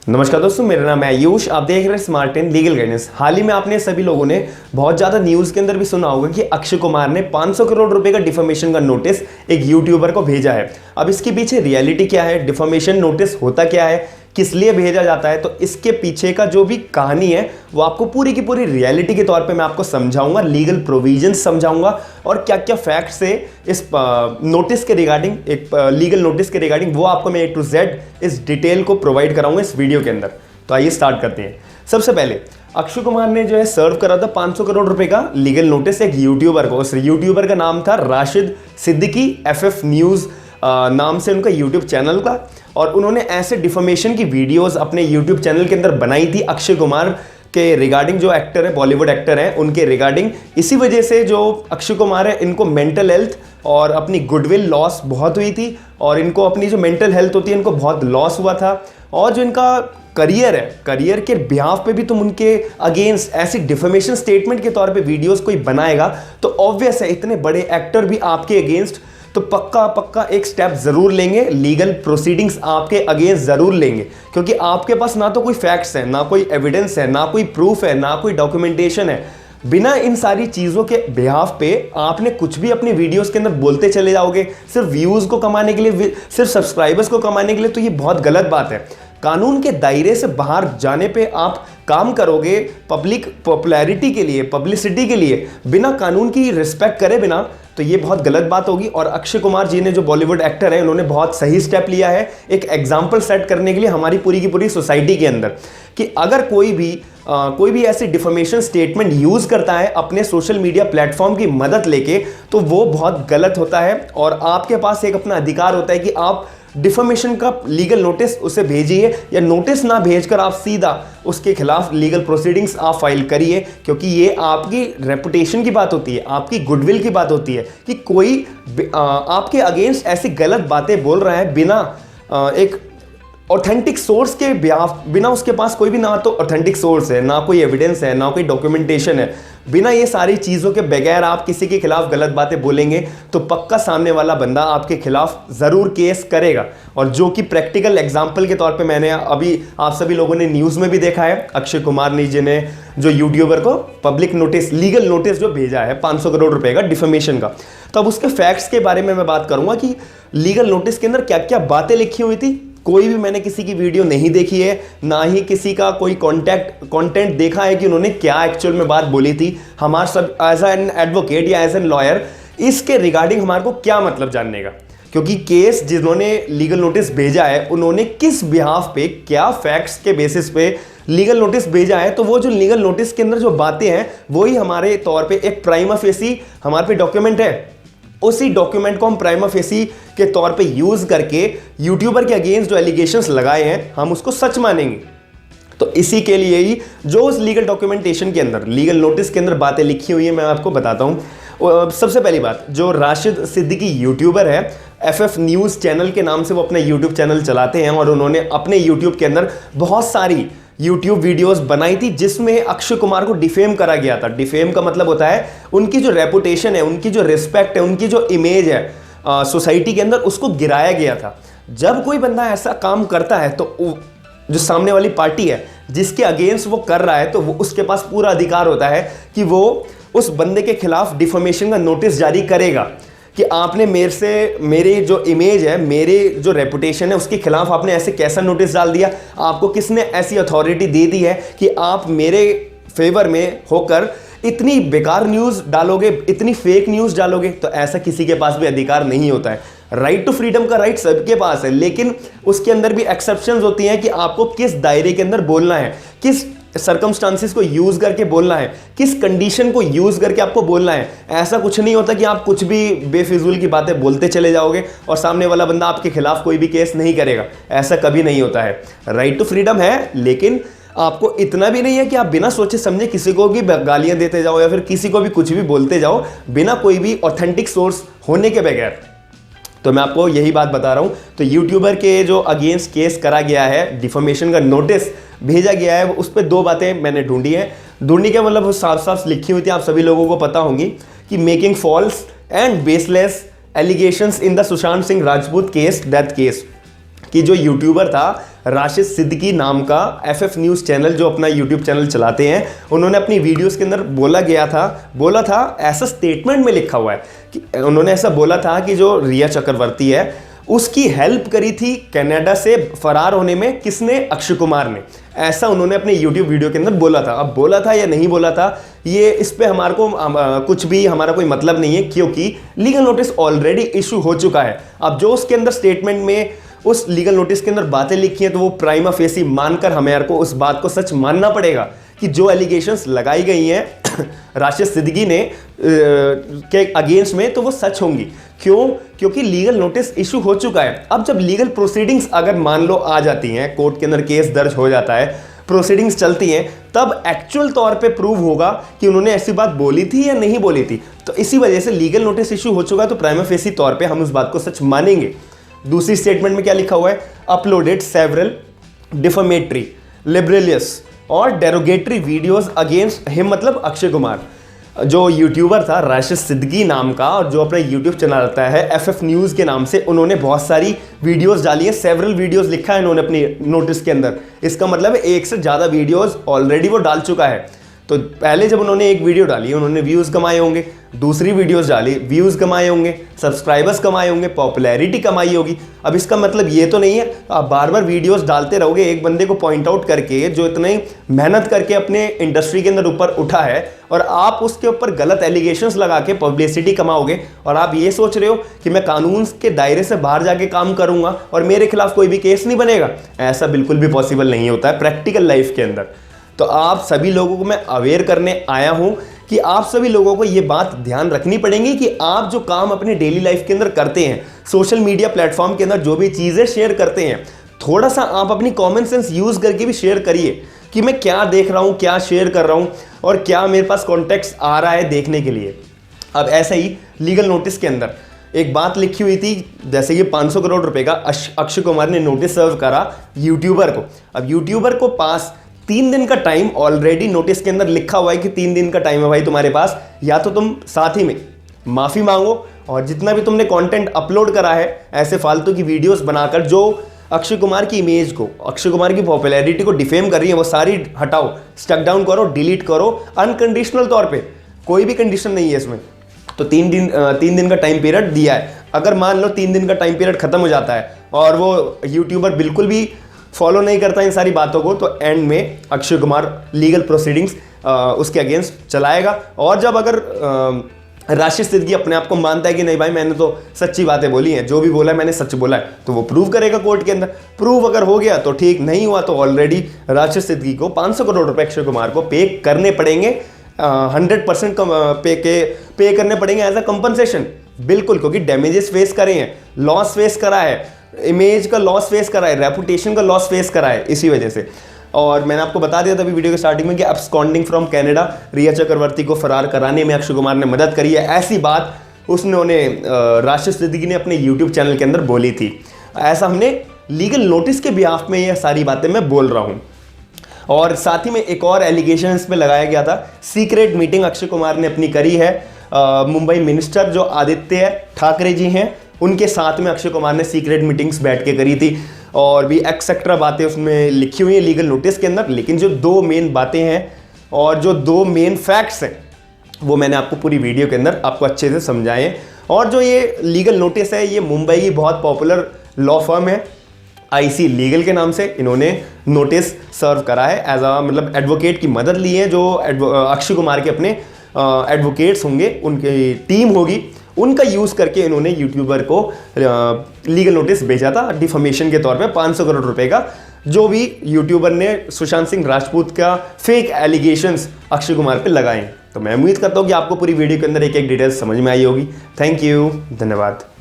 नमस्कार दोस्तों, मेरा नाम है आयुष। आप देख रहे हैं स्मार्ट इन लीगल गाइडेंस। हाल ही में आपने सभी लोगों ने बहुत ज़्यादा न्यूज़ के अंदर भी सुना होगा कि अक्षय कुमार ने 500 करोड़ रुपए का डिफॉर्मेशन का नोटिस एक यूट्यूबर को भेजा है। अब इसके पीछे रियलिटी क्या है, डिफॉर्मेशन नोटिस होता क्या है, किस लिए भेजा जाता है, तो इसके पीछे का जो भी कहानी है वो आपको पूरी की पूरी रियलिटी के तौर पे मैं आपको समझाऊंगा, लीगल प्रोविजंस समझाऊंगा और क्या क्या फैक्ट्स है इस नोटिस के रिगार्डिंग, एक लीगल नोटिस के रिगार्डिंग, वो आपको मैं A to Z इस डिटेल को प्रोवाइड कराऊंगा इस वीडियो के अंदर। तो आइए स्टार्ट करते हैं। सबसे पहले अक्षय कुमार ने जो है सर्व करा था 500 करोड़ रुपए का लीगल नोटिस एक यूट्यूबर को। उस यूट्यूबर का नाम था राशिद सिद्दीकी। FF न्यूज़ नाम से उनका यूट्यूब चैनल था और उन्होंने ऐसे डिफॉर्मेशन की वीडियोस अपने यूट्यूब चैनल के अंदर बनाई थी अक्षय कुमार के रिगार्डिंग। जो एक्टर है, बॉलीवुड एक्टर हैं, उनके रिगार्डिंग। इसी वजह से जो अक्षय कुमार है, इनको मेंटल हेल्थ और अपनी गुडविल लॉस बहुत हुई थी और इनको अपनी जो मेंटल हेल्थ होती है इनको बहुत लॉस हुआ था। और जो इनका करियर है, करियर के बिहाफ पे भी तुम उनके अगेंस्ट ऐसी डिफॉर्मेशन स्टेटमेंट के तौर पे वीडियोस कोई बनाएगा तो ऑब्वियस है इतने बड़े एक्टर भी आपके अगेंस्ट तो पक्का एक स्टेप जरूर लेंगे, लीगल प्रोसीडिंग्स आपके अगेंस्ट जरूर लेंगे, क्योंकि आपके पास ना तो कोई फैक्ट्स है, ना कोई एविडेंस है, ना कोई प्रूफ है, ना कोई डॉक्यूमेंटेशन है। बिना इन सारी चीज़ों के बिहाफ पे आपने कुछ भी अपनी वीडियोस के अंदर बोलते चले जाओगे सिर्फ व्यूज़ को कमाने के लिए, सिर्फ सब्सक्राइबर्स को कमाने के लिए, तो ये बहुत गलत बात है। कानून के दायरे से बाहर जाने पे आप काम करोगे पब्लिक पॉपुलैरिटी के लिए, पब्लिसिटी के लिए, बिना कानून की रिस्पेक्ट करे बिना, तो ये बहुत गलत बात होगी। और अक्षय कुमार जी ने, जो बॉलीवुड एक्टर है, उन्होंने बहुत सही स्टेप लिया है एक एग्जाम्पल सेट करने के लिए हमारी पूरी की पूरी सोसाइटी के अंदर, कि अगर कोई भी ऐसी डिफॉर्मेशन स्टेटमेंट यूज करता है अपने सोशल मीडिया प्लेटफॉर्म की मदद लेके, तो वो बहुत गलत होता है और आपके पास एक अपना अधिकार होता है कि आप डिफॉर्मेशन का लीगल नोटिस उसे भेजिए, या नोटिस ना भेजकर आप सीधा उसके खिलाफ लीगल प्रोसीडिंग्स आप फाइल करिए, क्योंकि ये आपकी रेपुटेशन की बात होती है, आपकी गुडविल की बात होती है कि कोई आपके अगेंस्ट ऐसी गलत बातें बोल रहा है बिना एक ऑथेंटिक सोर्स के बिना उसके पास कोई भी, ना तो ऑथेंटिक सोर्स है, ना कोई एविडेंस है, ना कोई डॉक्यूमेंटेशन है। बिना ये सारी चीज़ों के बगैर आप किसी के खिलाफ गलत बातें बोलेंगे तो पक्का सामने वाला बंदा आपके खिलाफ ज़रूर केस करेगा। और जो कि प्रैक्टिकल एग्जाम्पल के तौर पे मैंने अभी आप सभी लोगों ने न्यूज़ में भी देखा है, अक्षय कुमार जी ने जो यूट्यूबर को पब्लिक नोटिस, लीगल नोटिस जो भेजा है 500 करोड़ रुपए का डिफॉर्मेशन का। तो अब उसके फैक्ट्स के बारे में मैं बात करूंगा कि लीगल नोटिस के अंदर क्या क्या बातें लिखी हुई थी। कोई भी मैंने किसी की वीडियो नहीं देखी है, ना ही किसी का कोई कंटेंट देखा है कि उन्होंने क्या एक्चुअल में बात बोली थी। हमारे सब एज एन एडवोकेट या एज एन लॉयर इसके रिगार्डिंग हमारे को क्या मतलब जानने का, क्योंकि केस जिन्होंने लीगल नोटिस भेजा है उन्होंने किस बिहाफ पे, क्या फैक्ट्स के बेसिस पे लीगल नोटिस भेजा है, तो वो जो लीगल नोटिस के अंदर जो बातें हैं वही हमारे तौर पे एक प्राइमा फेसी हमारे पे डॉक्यूमेंट है। उसी डॉक्यूमेंट को हम प्राइमा फेसी के तौर पे यूज करके यूट्यूबर के अगेंस्ट जो एलिगेशंस लगाए हैं हम उसको सच मानेंगे। तो इसी के लिए ही जो उस लीगल डॉक्यूमेंटेशन के अंदर, लीगल नोटिस के अंदर बातें लिखी हुई है, मैं आपको बताता हूं। सबसे पहली बात, जो राशिद सिद्दीकी यूट्यूबर है, FF न्यूज़ चैनल के नाम से वो अपना यूट्यूब चैनल चलाते हैं और उन्होंने अपने यूट्यूब के अंदर बहुत सारी यूट्यूब वीडियोस बनाई थी जिसमें अक्षय कुमार को डिफेम करा गया था। डिफेम का मतलब होता है उनकी जो रेपुटेशन है, उनकी जो रिस्पेक्ट है, उनकी जो इमेज है सोसाइटी के अंदर, उसको गिराया गया था। जब कोई बंदा ऐसा काम करता है तो जो सामने वाली पार्टी है जिसके अगेंस्ट वो कर रहा है, तो वो उसके पास पूरा अधिकार होता है कि वो उस बंदे के खिलाफ डिफॉर्मेशन का नोटिस जारी करेगा कि आपने मेरी जो इमेज है, मेरे जो रेपुटेशन है, उसके खिलाफ आपने ऐसे कैसा नोटिस डाल दिया, आपको किसने ऐसी अथॉरिटी दे दी है कि आप मेरे फेवर में होकर इतनी बेकार न्यूज़ डालोगे, इतनी फेक न्यूज़ डालोगे। तो ऐसा किसी के पास भी अधिकार नहीं होता है। राइट टू फ्रीडम का राइट सबके पास है, लेकिन उसके अंदर भी एक्सेप्शंस होती हैं कि आपको किस दायरे के अंदर बोलना है, किस सर्कमस्टांसिस को यूज करके बोलना है, किस कंडीशन को यूज करके आपको बोलना है। ऐसा कुछ नहीं होता कि आप कुछ भी बेफिजूल की बातें बोलते चले जाओगे और सामने वाला बंदा आपके खिलाफ कोई भी केस नहीं करेगा। ऐसा कभी नहीं होता है। राइट टू फ्रीडम है, लेकिन आपको इतना भी नहीं है कि आप बिना सोचे समझे किसी को भी गालियां देते जाओ या फिर किसी को भी कुछ भी बोलते जाओ बिना कोई भी ऑथेंटिक सोर्स होने के बगैर। तो मैं आपको यही बात बता रहा हूं। तो यूट्यूबर के जो अगेंस्ट केस करा गया है, डिफॉर्मेशन का नोटिस भेजा गया है, उस पर दो बातें मैंने ढूंढी है। ढूंढने के मतलब साफ साफ लिखी हुई थी, आप सभी लोगों को पता होंगी कि making false and baseless allegations in the Sushant Singh Rajput case, death case. कि जो यूट्यूबर था राशिद सिद्दीकी नाम का, FF न्यूज़ चैनल जो अपना यूट्यूब चैनल चलाते हैं, उन्होंने अपनी वीडियोस के अंदर बोला था, ऐसा स्टेटमेंट में लिखा हुआ है कि उन्होंने ऐसा बोला था कि जो रिया चक्रवर्ती है उसकी हेल्प करी थी कनाडा से फरार होने में किसने? अक्षय कुमार ने। ऐसा उन्होंने अपने YouTube वीडियो के अंदर बोला था। अब बोला था या नहीं बोला था, ये इस पे हमारे को कुछ भी हमारा कोई मतलब नहीं है, क्योंकि लीगल नोटिस ऑलरेडी इशू हो चुका है। अब जो उसके अंदर स्टेटमेंट में उस लीगल नोटिस के अंदर बातें लिखी हैं, तो वो प्राइमा फेसी मानकर हमें यार को उस बात को सच मानना पड़ेगा कि जो एलिगेशंस लगाई गई हैं राशिद सिद्दीकी ने के अगेंस्ट में, तो वो सच होंगी। क्यों? क्योंकि लीगल नोटिस इशू हो चुका है। अब जब लीगल प्रोसीडिंग्स अगर मान लो आ जाती हैं, कोर्ट के अंदर केस दर्ज हो जाता है, प्रोसीडिंग्स चलती हैं, तब एक्चुअल तौर पे प्रूव होगा कि उन्होंने ऐसी बात बोली थी या नहीं बोली थी। तो इसी वजह से लीगल नोटिस इशू हो चुका है, तो प्राइमा फेसी तौर पे हम उस बात को सच मानेंगे। दूसरी स्टेटमेंट में क्या लिखा हुआ है? अपलोडेड सेवरल डिफेमेटरी, लिबरलियस और डेरोगेटरी वीडियोस अगेंस्ट हिम, मतलब अक्षय कुमार। जो यूट्यूबर था राशिद सिद्दीकी नाम का, और जो अपना यूट्यूब चैनल आता है FF न्यूज़ के नाम से, उन्होंने बहुत सारी वीडियोस डाली है, सेवरल वीडियोस लिखा है इन्होंने अपनी नोटिस के अंदर। इसका मतलब एक से ज़्यादा वीडियोस ऑलरेडी वो डाल चुका है। तो पहले जब उन्होंने एक वीडियो डाली उन्होंने व्यूज़ कमाए होंगे, दूसरी वीडियोस डाली व्यूज़ कमाए होंगे, सब्सक्राइबर्स कमाए होंगे, पॉपुलैरिटी कमाई होगी। अब इसका मतलब ये तो नहीं है आप बार बार वीडियोस डालते रहोगे एक बंदे को पॉइंट आउट करके, जो इतनी मेहनत करके अपने इंडस्ट्री के अंदर ऊपर उठा है, और आप उसके ऊपर गलत एलिगेशंस लगा के पब्लिसिटी कमाओगे, और आप ये सोच रहे हो कि मैं कानून के दायरे से बाहर जाके काम करूंगा और मेरे खिलाफ कोई भी केस नहीं बनेगा। ऐसा बिल्कुल भी पॉसिबल नहीं होता है प्रैक्टिकल लाइफ के अंदर। तो आप सभी लोगों को मैं अवेयर करने आया हूं कि आप सभी लोगों को ये बात ध्यान रखनी पड़ेगी कि आप जो काम अपने डेली लाइफ के अंदर करते हैं, सोशल मीडिया प्लेटफॉर्म के अंदर जो भी चीज़ें शेयर करते हैं, थोड़ा सा आप अपनी कॉमन सेंस यूज़ करके भी शेयर करिए कि मैं क्या देख रहा हूँ, क्या शेयर कर रहा हूँ, और क्या मेरे पास कॉन्टेक्स्ट आ रहा है देखने के लिए। अब ऐसे ही लीगल नोटिस के अंदर एक बात लिखी हुई थी, जैसे कि 500 करोड़ रुपए का अक्षय कुमार ने नोटिस सर्व करा यूट्यूबर को। अब यूट्यूबर को पास 3 दिन का टाइम ऑलरेडी नोटिस के अंदर लिखा हुआ है कि 3 दिन का टाइम है भाई तुम्हारे पास, या तो तुम साथ ही में माफ़ी मांगो, और जितना भी तुमने कंटेंट अपलोड करा है ऐसे फालतू की वीडियोस बनाकर जो अक्षय कुमार की इमेज को, अक्षय कुमार की पॉपुलैरिटी को डिफेम कर रही है, वो सारी हटाओ, स्टक डाउन करो, डिलीट करो अनकंडीशनल तौर पे, कोई भी कंडीशन नहीं है इसमें। तो 3 दिन का टाइम पीरियड दिया है। अगर मान लो 3 दिन का टाइम पीरियड खत्म हो जाता है और वो यूट्यूबर बिल्कुल भी फॉलो नहीं करता इन सारी बातों को, तो एंड में अक्षय कुमार लीगल प्रोसीडिंग्स उसके अगेंस्ट चलाएगा। और जब अगर राशिद सिद्दीकी अपने आप को मानता है कि नहीं भाई मैंने तो सच्ची बातें बोली हैं, जो भी बोला है मैंने सच बोला है, तो वो प्रूव करेगा कोर्ट के अंदर। प्रूव अगर हो गया तो ठीक, नहीं हुआ तो ऑलरेडी राशिद सिद्दीकी को 500 करोड़ रुपए अक्षय कुमार को पे करने पड़ेंगे, 100% पे करने पड़ेंगे एज अ कंपनसेशन, बिल्कुल, क्योंकि डैमेजेस फेस करे हैं, लॉस फेस करा है, इमेज का लॉस फेस करा है, रेपुटेशन का लॉस फेस करा है इसी वजह से। और मैंने आपको बता दिया था अभी वीडियो के स्टार्टिंग में कि अब्सकॉन्डिंग फ्रॉम कनाडा, रिया चक्रवर्ती को फरार कराने में अक्षय कुमार ने मदद करी है, ऐसी बात उन्होंने राशिद सिद्दीकी ने अपने यूट्यूब चैनल के अंदर बोली थी। ऐसा हमने लीगल नोटिस के बिहाफ में ये सारी बातें मैं बोल रहा हूँ। और साथ ही में एक और एलिगेशन इस पर लगाया गया था, सीक्रेट मीटिंग अक्षय कुमार ने अपनी करी है मुंबई मिनिस्टर जो आदित्य ठाकरे जी हैं उनके साथ में अक्षय कुमार ने सीक्रेट मीटिंग्स बैठ के करी थी, और भी एक्सेट्रा बातें उसमें लिखी हुई है लीगल नोटिस के अंदर। लेकिन जो 2 मेन बातें हैं और जो 2 मेन फैक्ट्स हैं वो मैंने आपको पूरी वीडियो के अंदर आपको अच्छे से समझाए हैं। और जो ये लीगल नोटिस है, ये मुंबई की बहुत पॉपुलर लॉ फर्म है IC लीगल के नाम से, इन्होंने नोटिस सर्व करा है एज अ, मतलब एडवोकेट की मदद ली है, जो अक्षय कुमार के अपने एडवोकेट्स होंगे, उनकी टीम होगी, उनका यूज़ करके इन्होंने यूट्यूबर को लीगल नोटिस भेजा था डिफेमेशन के तौर पे 500 करोड़ रुपए का, जो भी यूट्यूबर ने सुशांत सिंह राजपूत का फेक एलिगेशंस अक्षय कुमार पे लगाए। तो मैं उम्मीद करता हूँ कि आपको पूरी वीडियो के अंदर एक एक डिटेल्स समझ में आई होगी। थैंक यू, धन्यवाद।